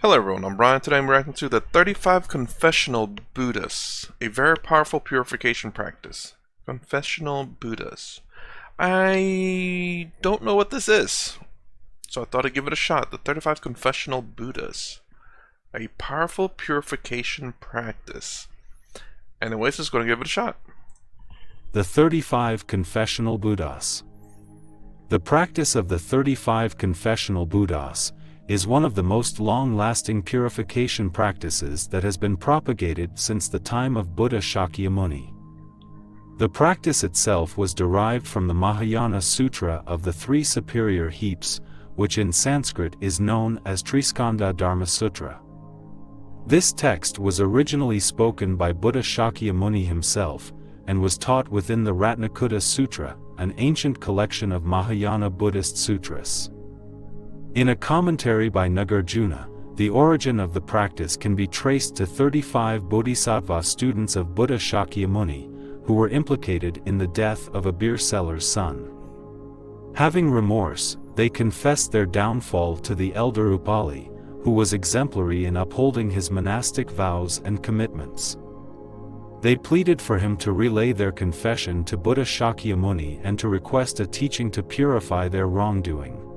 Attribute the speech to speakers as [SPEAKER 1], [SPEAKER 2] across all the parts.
[SPEAKER 1] Hello everyone, I'm Brian. Today I'm reacting to the 35 Confessional Buddhas, a very powerful purification practice. Confessional Buddhas. I don't know what this is, so I thought I'd give it a shot. The 35 Confessional Buddhas, a powerful purification practice. Anyways, just going to give it a shot.
[SPEAKER 2] The 35 Confessional Buddhas. The practice of the 35 Confessional Buddhas is one of the most long-lasting purification practices that has been propagated since the time of Buddha Shakyamuni. The practice itself was derived from the Mahayana Sutra of the Three Superior Heaps, which in Sanskrit is known as Triskanda Dharma Sutra. This text was originally spoken by Buddha Shakyamuni himself, and was taught within the Ratnakuta Sutra, an ancient collection of Mahayana Buddhist sutras. In a commentary by Nagarjuna, the origin of the practice can be traced to 35 bodhisattva students of Buddha Shakyamuni, who were implicated in the death of a beer seller's son. Having remorse, they confessed their downfall to the elder Upali, who was exemplary in upholding his monastic vows and commitments. They pleaded for him to relay their confession to Buddha Shakyamuni and to request a teaching to purify their wrongdoing.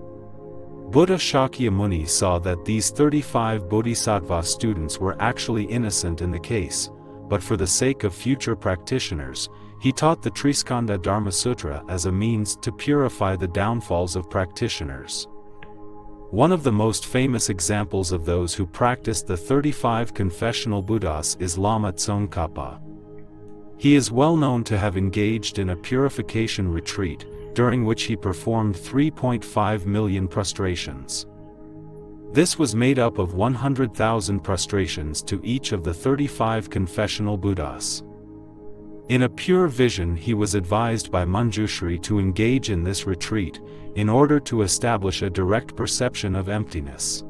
[SPEAKER 2] Buddha Shakyamuni saw that these 35 bodhisattva students were actually innocent in the case, but for the sake of future practitioners, he taught the Triskanda Dharma Sutra as a means to purify the downfalls of practitioners. One of the most famous examples of those who practiced the 35 Confessional Buddhas is Lama Tsongkhapa. He is well known to have engaged in a purification retreat, during which he performed 3.5 million prostrations. This was made up of 100,000 prostrations to each of the 35 Confessional Buddhas. In a pure vision, he was advised by Manjushri to engage in this retreat, in order to establish a direct perception of emptiness.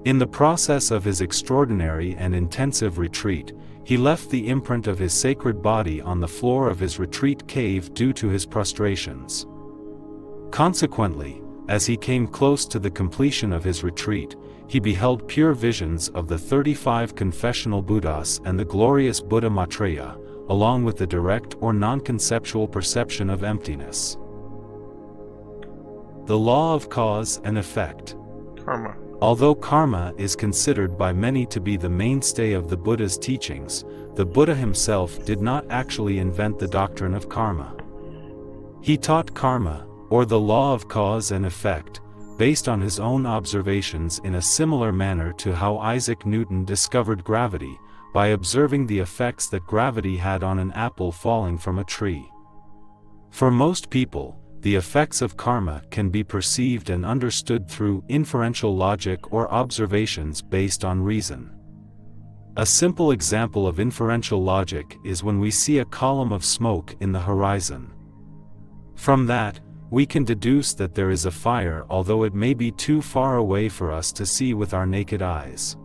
[SPEAKER 2] In the process of his extraordinary and intensive retreat, he left the imprint of his sacred body on the floor of his retreat cave due to his prostrations. Consequently, as he came close to the completion of his retreat, he beheld pure visions of the 35 Confessional Buddhas and the glorious Buddha Maitreya, along with the direct or non-conceptual perception of emptiness. The law of cause and effect.
[SPEAKER 1] Karma.
[SPEAKER 2] Although karma is considered by many to be the mainstay of the Buddha's teachings, the Buddha himself did not actually invent the doctrine of karma. He taught karma, or the law of cause and effect, based on his own observations in a similar manner to how Isaac Newton discovered gravity, by observing the effects that gravity had on an apple falling from a tree. For most people, the effects of karma can be perceived and understood through inferential logic or observations based on reason. A simple example of inferential logic is when we see a column of smoke in the horizon. From that, we can deduce that there is a fire, although it may be too far away for us to see with our naked eyes.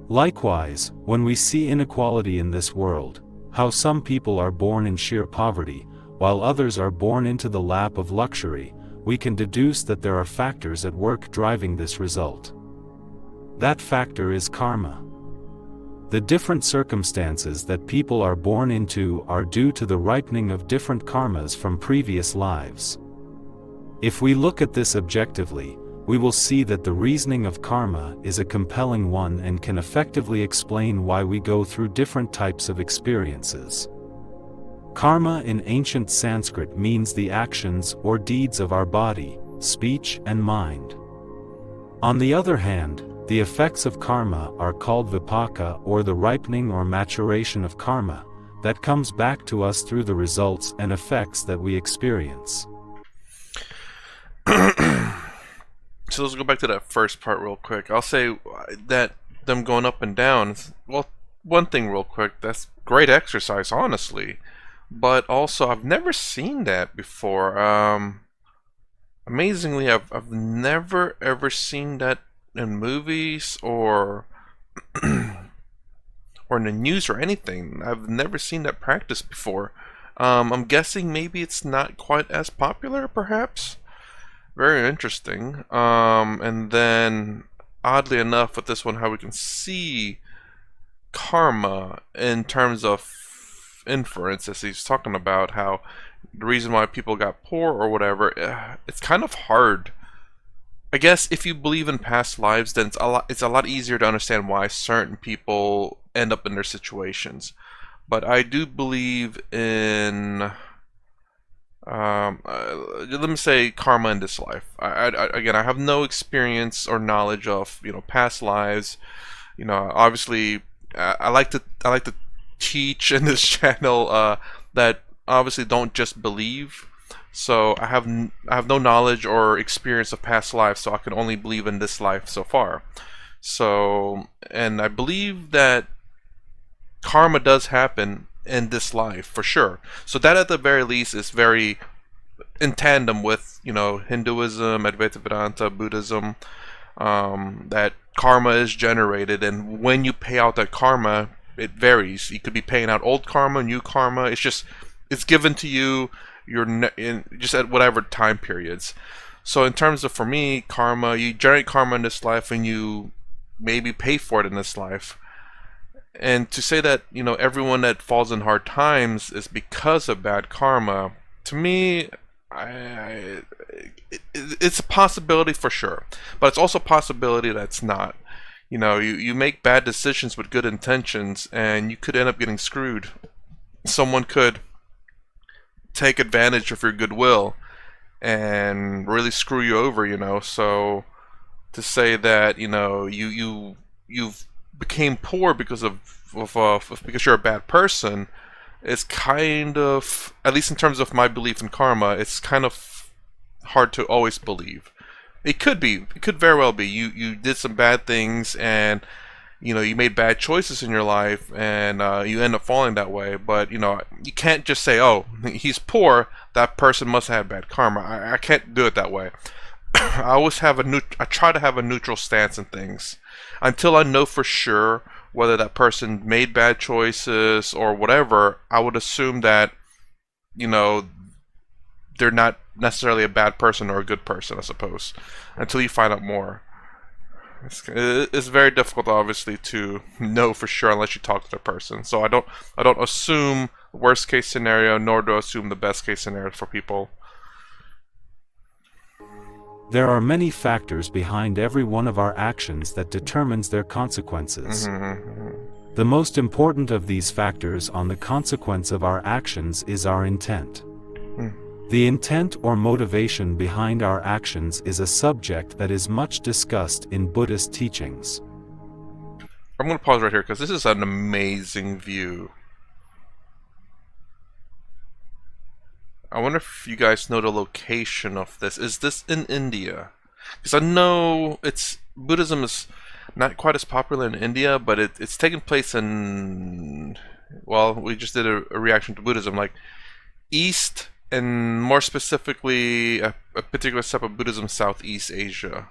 [SPEAKER 2] Likewise, when we see inequality in this world, how some people are born in sheer poverty, while others are born into the lap of luxury, we can deduce that there are factors at work driving this result. That factor is karma. The different circumstances that people are born into are due to the ripening of different karmas from previous lives. If we look at this objectively, we will see that the reasoning of karma is a compelling one and can effectively explain why we go through different types of experiences. Karma in ancient Sanskrit means the actions or deeds of our body, speech, and mind. On the other hand, the effects of karma are called vipaka, or the ripening or maturation of karma, that comes back to us through the results and effects that we experience.
[SPEAKER 1] So let's go back to that first part real quick. I'll say that them going up and down, well, one thing real quick, that's great exercise, honestly. But also, I've never seen that before. Amazingly, I've never ever seen that in movies or or in the news or anything. I've never seen that practice before. I'm guessing maybe it's not quite as popular, perhaps. Very interesting. And then oddly enough, with this one, how we can see karma in terms of inference, as he's talking about how the reason why people got poor or whatever, it's kind of hard. I guess if you believe in past lives, then it's a lot easier to understand why certain people end up in their situations. But I do believe in let me say karma in this life. Again, I have no experience or knowledge of past lives. Obviously, I like to teach in this channel that obviously don't just believe. So I have no knowledge or experience of past lives, so I can only believe in this life so far. So, and I believe that karma does happen in this life for sure. So that at the very least is very in tandem with Hinduism, Advaita Vedanta, Buddhism, that karma is generated, and when you pay out that karma, it varies. You could be paying out old karma, new karma. It's given to you. Just at whatever time periods. So in terms of, for me, karma, you generate karma in this life, and you maybe pay for it in this life. And to say that everyone that falls in hard times is because of bad karma, to me, it's a possibility for sure, but it's also a possibility that's not. You make bad decisions with good intentions, and you could end up getting screwed. Someone could take advantage of your goodwill and really screw you over. So to say that you've became poor because because you're a bad person is kind of, at least in terms of my belief in karma, it's kind of hard to always believe. It could very well be you did some bad things, and you made bad choices in your life, and you end up falling that way. But you can't just say, oh, he's poor, that person must have bad karma. I can't do it that way. I try to have a neutral stance in things until I know for sure whether that person made bad choices or whatever. I would assume that they're not necessarily a bad person or a good person, I suppose, until you find out more. It's very difficult, obviously, to know for sure unless you talk to the person. So I don't assume the worst case scenario, nor do I assume the best case scenario for people.
[SPEAKER 2] There are many factors behind every one of our actions that determines their consequences. The most important of these factors on the consequence of our actions is our intent. The intent or motivation behind our actions is a subject that is much discussed in Buddhist teachings.
[SPEAKER 1] I'm going to pause right here because this is an amazing view. I wonder if you guys know the location of this. Is this in India? Because I know Buddhism is not quite as popular in India, but it's taken place in, well, we just did a reaction to Buddhism, like East, and more specifically a particular type of Buddhism, Southeast Asia.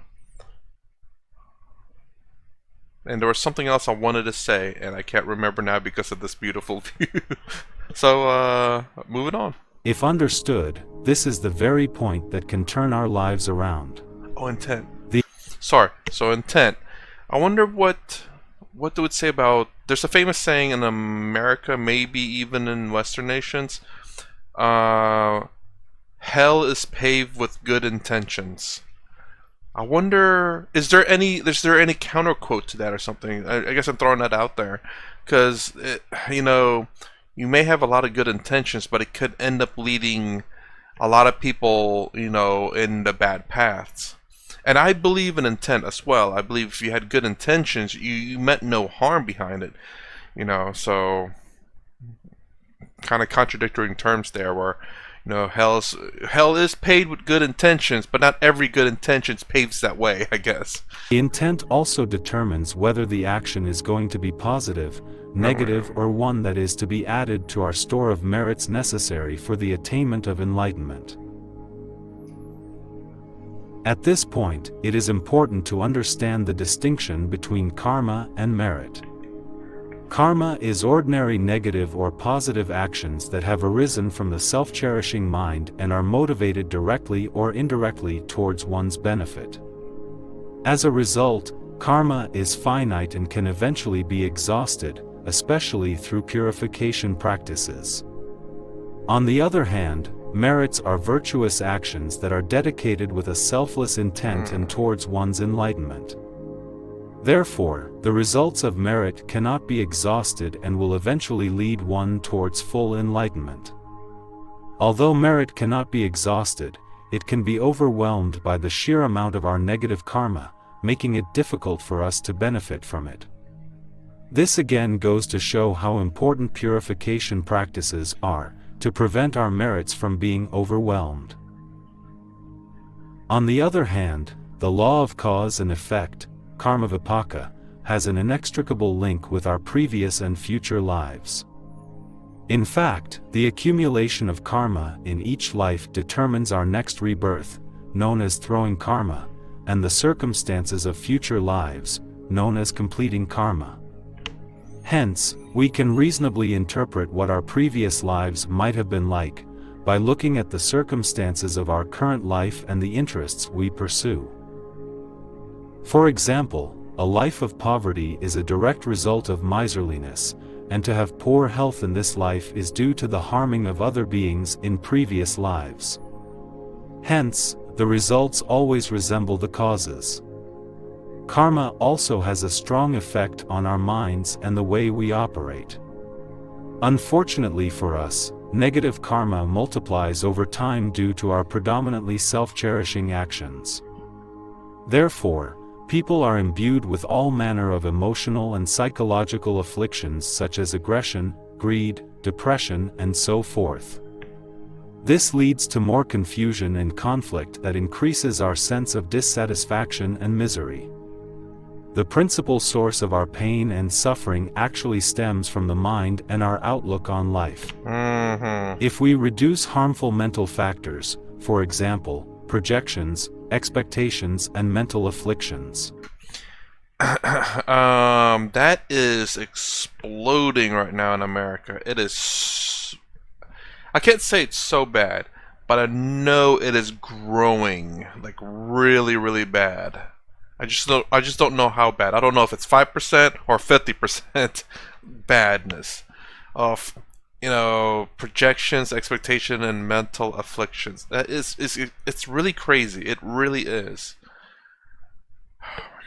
[SPEAKER 1] And there was something else I wanted to say, and I can't remember now because of this beautiful view. So, moving on.
[SPEAKER 2] If understood, this is the very point that can turn our lives around.
[SPEAKER 1] Oh, intent. So intent. I wonder what they would say about. There's a famous saying in America, maybe even in Western nations. Hell is paved with good intentions. I wonder, is there any counter quote to that or something? I guess I'm throwing that out there, because you may have a lot of good intentions, but it could end up leading a lot of people, in the bad paths. And I believe in intent as well. I believe if you had good intentions, you meant no harm behind it. So kind of contradictory terms there, where hell is paved with good intentions, but not every good intentions paves that way, I guess.
[SPEAKER 2] The intent also determines whether the action is going to be positive, negative, or one that is to be added to our store of merits necessary for the attainment of enlightenment. At this point, it is important to understand the distinction between karma and merit. Karma is ordinary negative or positive actions that have arisen from the self-cherishing mind and are motivated directly or indirectly towards one's benefit. As a result, Karma is finite and can eventually be exhausted, especially through purification practices. On the other hand, merits are virtuous actions that are dedicated with a selfless intent and towards one's enlightenment. Therefore, the results of merit cannot be exhausted and will eventually lead one towards full enlightenment. Although merit cannot be exhausted, it can be overwhelmed by the sheer amount of our negative karma, making it difficult for us to benefit from it. This again goes to show how important purification practices are, to prevent our merits from being overwhelmed. On the other hand, the law of cause and effect, karma vipaka, has an inextricable link with our previous and future lives. In fact, the accumulation of karma in each life determines our next rebirth, known as throwing karma, and the circumstances of future lives, known as completing karma. Hence, we can reasonably interpret what our previous lives might have been like, by looking at the circumstances of our current life and the interests we pursue. For example, a life of poverty is a direct result of miserliness, and to have poor health in this life is due to the harming of other beings in previous lives. Hence, the results always resemble the causes. Karma also has a strong effect on our minds and the way we operate. Unfortunately for us, negative karma multiplies over time due to our predominantly self-cherishing actions. Therefore, people are imbued with all manner of emotional and psychological afflictions such as aggression, greed, depression, and so forth. This leads to more confusion and conflict that increases our sense of dissatisfaction and misery. The principal source of our pain and suffering actually stems from the mind and our outlook on life. If we reduce harmful mental factors, for example, projections, expectations, and mental afflictions.
[SPEAKER 1] That is exploding right now in America. It is. I can't say it's so bad, but I know it is growing like really, really bad. I just don't know how bad. I don't know if it's 5% or 50% badness of, projections, expectation, and mental afflictions. That it's really crazy. It really is. Oh my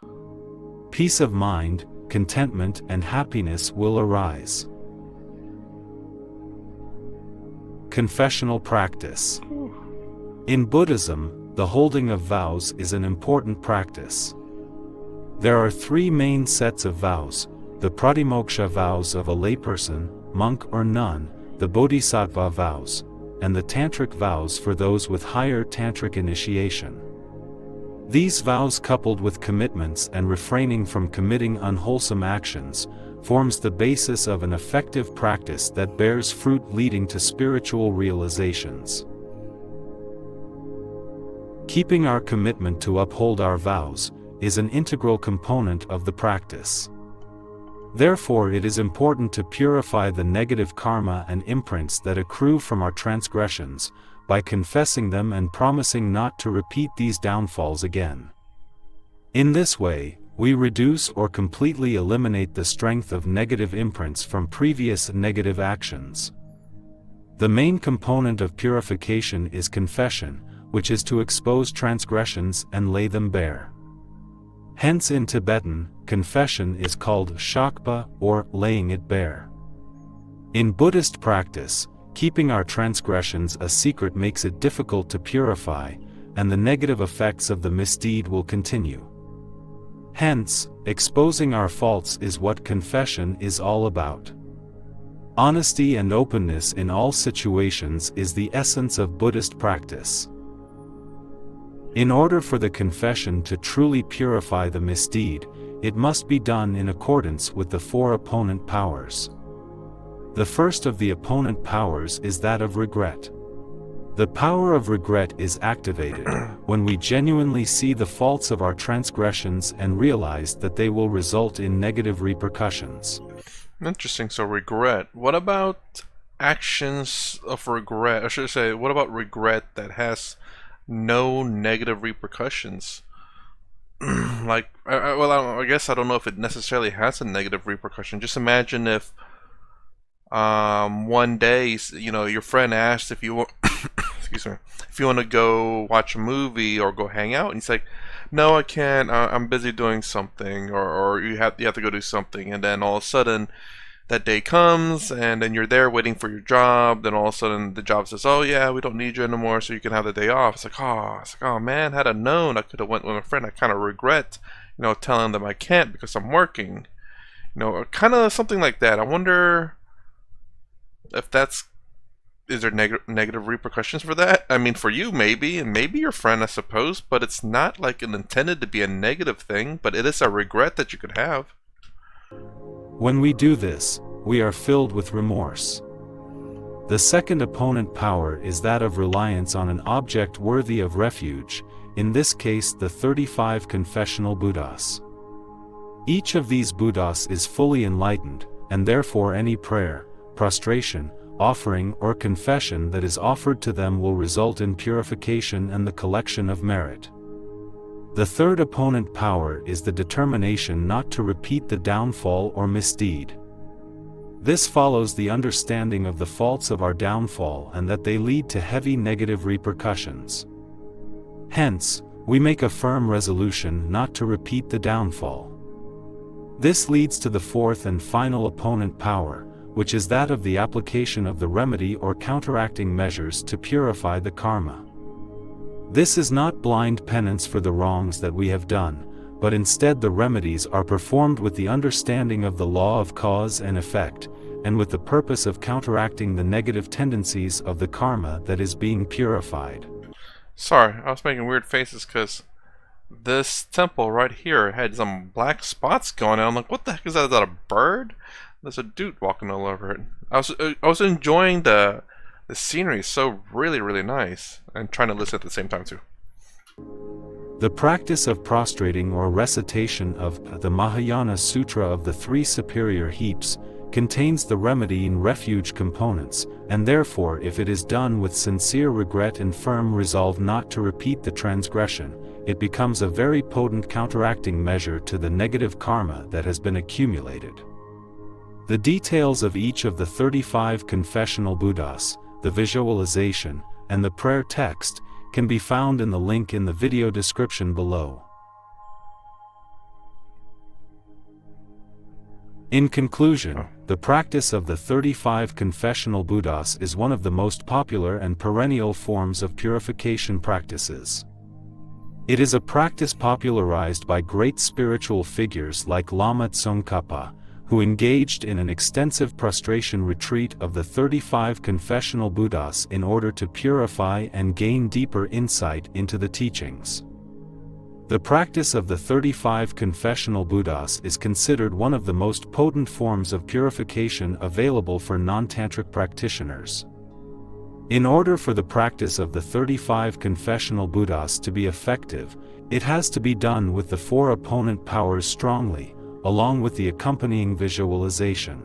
[SPEAKER 1] God.
[SPEAKER 2] Peace of mind, contentment, and happiness will arise. Confessional practice. In Buddhism, the holding of vows is an important practice. There are three main sets of vows: the pratimoksha vows of a layperson, monk or nun, the bodhisattva vows, and the tantric vows for those with higher tantric initiation. These vows, coupled with commitments and refraining from committing unwholesome actions, forms the basis of an effective practice that bears fruit leading to spiritual realizations. Keeping our commitment to uphold our vows is an integral component of the practice. Therefore, it is important to purify the negative karma and imprints that accrue from our transgressions, by confessing them and promising not to repeat these downfalls again. In this way, we reduce or completely eliminate the strength of negative imprints from previous negative actions. The main component of purification is confession, which is to expose transgressions and lay them bare. Hence in Tibetan, confession is called shakpa, or laying it bare. In Buddhist practice, keeping our transgressions a secret makes it difficult to purify, and the negative effects of the misdeed will continue. Hence, exposing our faults is what confession is all about. Honesty and openness in all situations is the essence of Buddhist practice. In order for the confession to truly purify the misdeed, it must be done in accordance with the four opponent powers. The first of the opponent powers is that of regret. The power of regret is activated when we genuinely see the faults of our transgressions and realize that they will result in negative repercussions.
[SPEAKER 1] Interesting. So regret. What about actions of regret? I should say, what about regret that has no negative repercussions? like, I guess I don't know if it necessarily has a negative repercussion. Just imagine if one day, your friend asked if you want, excuse me, if you want to go watch a movie or go hang out, and he's like, "No, I can't. I'm busy doing something," or you have to go do something, and then all of a sudden that day comes, and then you're there waiting for your job. Then all of a sudden the job says, "Oh yeah, we don't need you anymore, so you can have the day off." It's like, oh man, had I known, I could have went with my friend. I kind of regret, telling them I can't because I'm working. Kind of something like that. I wonder if that's is there negative repercussions for that? I mean, for you maybe, and maybe your friend, I suppose, but it's not like an intended to be a negative thing, but it is a regret that you could have.
[SPEAKER 2] When we do this, we are filled with remorse. The second opponent power is that of reliance on an object worthy of refuge, in this case the 35 confessional Buddhas. Each of these Buddhas is fully enlightened, and therefore any prayer, prostration, offering or confession that is offered to them will result in purification and the collection of merit. The third opponent power is the determination not to repeat the downfall or misdeed. This follows the understanding of the faults of our downfall and that they lead to heavy negative repercussions. Hence, we make a firm resolution not to repeat the downfall. This leads to the fourth and final opponent power, which is that of the application of the remedy or counteracting measures to purify the karma. This is not blind penance for the wrongs that we have done, but instead the remedies are performed with the understanding of the law of cause and effect, and with the purpose of counteracting the negative tendencies of the karma that is being purified.
[SPEAKER 1] Sorry, I was making weird faces because this temple right here had some black spots going on. I'm like, what the heck is that? Is that a bird? There's a dude walking all over it. I was enjoying the scenery. It's so really, really nice, and trying to listen at the same time too.
[SPEAKER 2] The practice of prostrating or recitation of the Mahayana Sutra of the Three Superior Heaps contains the remedying refuge components, and therefore if it is done with sincere regret and firm resolve not to repeat the transgression, it becomes a very potent counteracting measure to the negative karma that has been accumulated. The details of each of the 35 confessional Buddhas, the visualization, and the prayer text can be found in the link in the video description below. In conclusion, the practice of the 35 confessional Buddhas is one of the most popular and perennial forms of purification practices. It is a practice popularized by great spiritual figures like Lama Tsongkhapa, who engaged in an extensive prostration retreat of the 35 confessional Buddhas in order to purify and gain deeper insight into the teachings. The practice of the 35 confessional Buddhas is considered one of the most potent forms of purification available for non-tantric practitioners. In order for the practice of the 35 confessional Buddhas to be effective, it has to be done with the four opponent powers strongly, along with the accompanying visualization.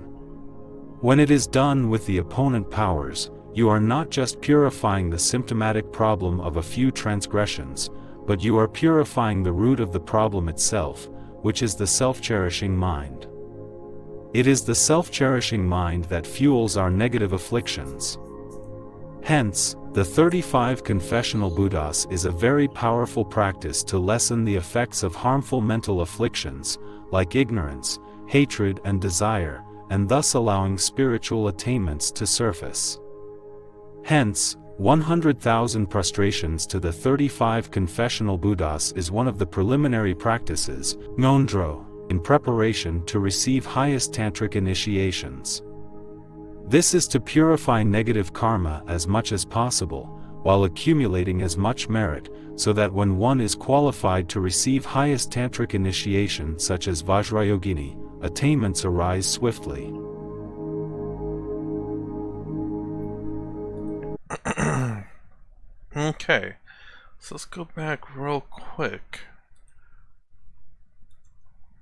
[SPEAKER 2] When it is done with the opponent powers, you are not just purifying the symptomatic problem of a few transgressions, but you are purifying the root of the problem itself, which is the self-cherishing mind. It is the self-cherishing mind that fuels our negative afflictions. Hence, the 35 confessional Buddhas is a very powerful practice to lessen the effects of harmful mental afflictions, like ignorance, hatred and desire, and thus allowing spiritual attainments to surface. Hence, 100,000 prostrations to the 35 confessional Buddhas is one of the preliminary practices, ngondro, in preparation to receive highest tantric initiations. This is to purify negative karma as much as possible, while accumulating as much merit, so that when one is qualified to receive highest tantric initiation such as Vajrayogini, attainments arise swiftly.
[SPEAKER 1] Okay, so let's go back real quick.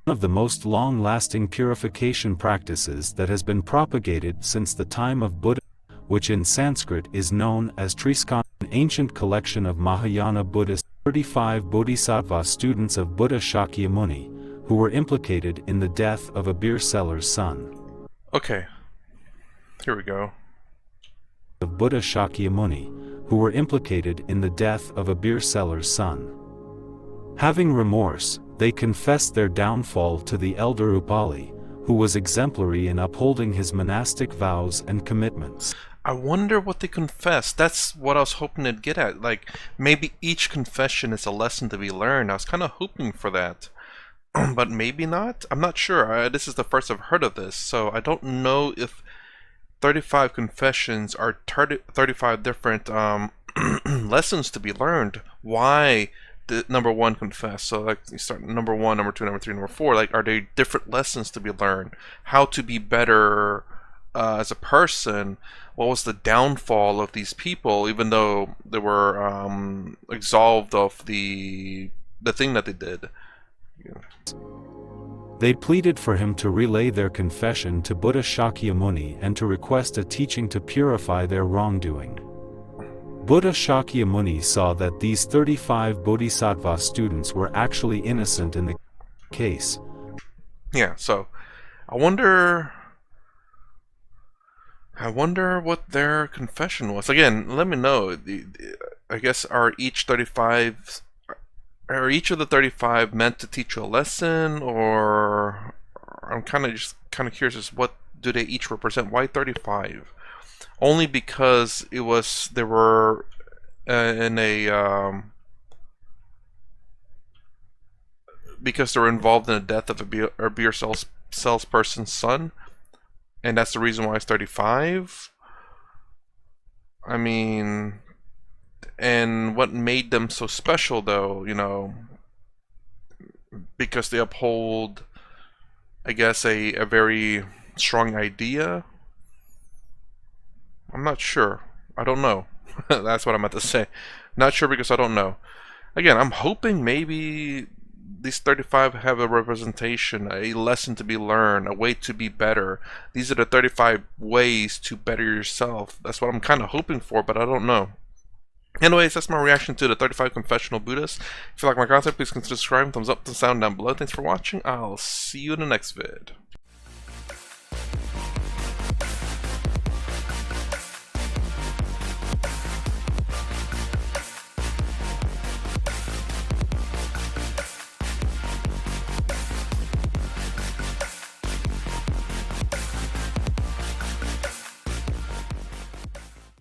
[SPEAKER 2] One of the most long-lasting purification practices that has been propagated since the time of Buddha, which in Sanskrit is known as Triskandha, an ancient collection of Mahayana Buddhist 35 Bodhisattva students of Buddha Shakyamuni, who were implicated in the death of a beer seller's son.
[SPEAKER 1] Okay. Here we go.
[SPEAKER 2] Of Buddha Shakyamuni, who were implicated in the death of a beer seller's son. Having remorse, they confessed their downfall to the elder Upali, who was exemplary in upholding his monastic vows and commitments.
[SPEAKER 1] I wonder what they confessed. That's what I was hoping to get at. Like, maybe each confession is a lesson to be learned. I was kind of hoping for that. But maybe not? I'm not sure. This is the first I've heard of this, so I don't know if 35 confessions are 35 different lessons to be learned. Why the number one confess? So like you start number one, number two, number three, number four. Like, are they different lessons to be learned? How to be better as a person? What was the downfall of these people, even though they were absolved of the thing that they did?
[SPEAKER 2] They pleaded for him to relay their confession to Buddha Shakyamuni and to request a teaching to purify their wrongdoing. Buddha Shakyamuni saw that these 35 Bodhisattva students were actually innocent in the case.
[SPEAKER 1] Yeah, so I wonder what their confession was. Again, let me know. I guess are each of the 35 meant to teach you a lesson, or I'm kind of curious as what do they each represent? Why 35? Only because they were in a because they were involved in the death of a beer salesperson's son, and that's the reason why it's 35. I mean, and what made them so special, though, because they uphold, I guess, a very strong idea. I'm not sure. I don't know. That's what I meant to say. Not sure because I don't know. Again, I'm hoping maybe these 35 have a representation, a lesson to be learned, a way to be better. These are the 35 ways to better yourself. That's what I'm kind of hoping for, but I don't know. Anyways, that's my reaction to the 35 Confessional Buddhas. If you like my content, please consider subscribing, thumbs up, the sound down below. Thanks for watching. I'll see you in the next vid.